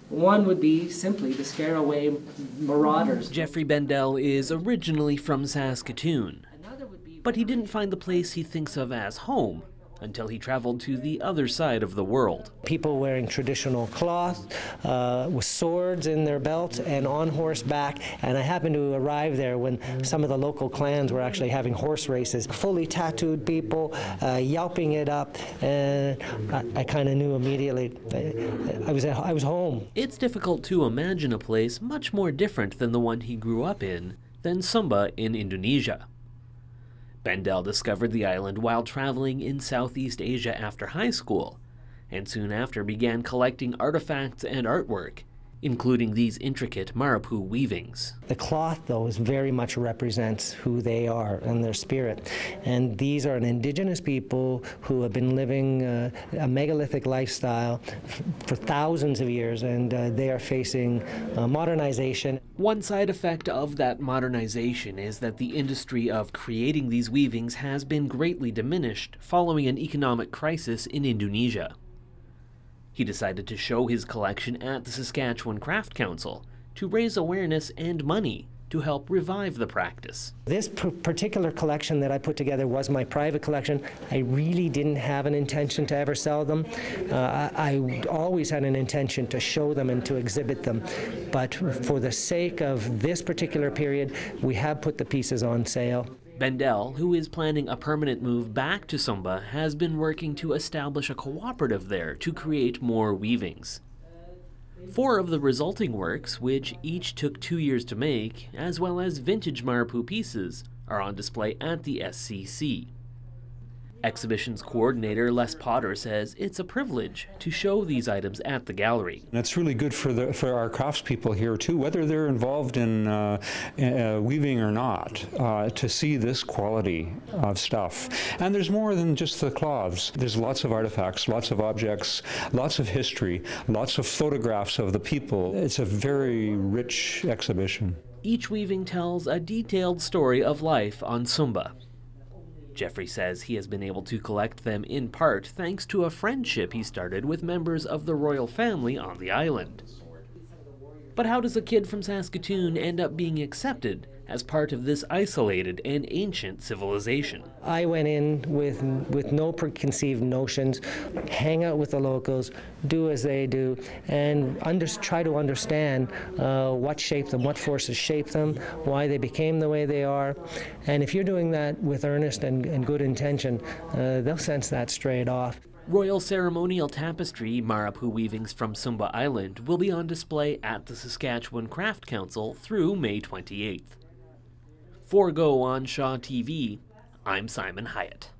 One would be simply to scare away marauders. Jeffrey Bendel is originally from Saskatoon, but he didn't find the place he thinks of as home until he traveled to the other side of the world. People wearing traditional cloth, with swords in their belts and on horseback, and I happened to arrive there when some of the local clans were actually having horse races. Fully tattooed people, yelping it up, and I kind of knew immediately I was home. It's difficult to imagine a place much more different than the one he grew up in than Sumba in Indonesia. Bendel discovered the island while traveling in Southeast Asia after high school, and soon after began collecting artifacts and artwork, including these intricate Marapu weavings. The cloth, though, very much represents who they are and their spirit. And these are an indigenous people who have been living a megalithic lifestyle for thousands of years, and they are facing modernization. One side effect of that modernization is that the industry of creating these weavings has been greatly diminished following an economic crisis in Indonesia. He decided to show his collection at the Saskatchewan Craft Council to raise awareness and money to help revive the practice. This particular collection that I put together was my private collection. I really didn't have an intention to ever sell them. I always had an intention to show them and to exhibit them. But for the sake of this particular period, we have put the pieces on sale. Bendel, who is planning a permanent move back to Sumba, has been working to establish a cooperative there to create more weavings. 4 of the resulting works, which each took 2 years to make, as well as vintage Marapu pieces, are on display at the SCC. Exhibitions coordinator Les Potter says it's a privilege to show these items at the gallery. And it's really good for our craftspeople here too, whether they're involved in weaving or not, to see this quality of stuff. And there's more than just the cloths. There's lots of artifacts, lots of objects, lots of history, lots of photographs of the people. It's a very rich exhibition. Each weaving tells a detailed story of life on Sumba. Jeffrey says he has been able to collect them in part thanks to a friendship he started with members of the royal family on the island. But how does a kid from Saskatoon end up being accepted as part of this isolated and ancient civilization? I went in with no preconceived notions, hang out with the locals, do as they do, and try to understand what shaped them, what forces shaped them, why they became the way they are. And if you're doing that with earnest and good intention, they'll sense that straight off. Royal ceremonial tapestry Marapu weavings from Sumba Island will be on display at the Saskatchewan Craft Council through May 28th. For Go on Shaw TV, I'm Simon Hyatt.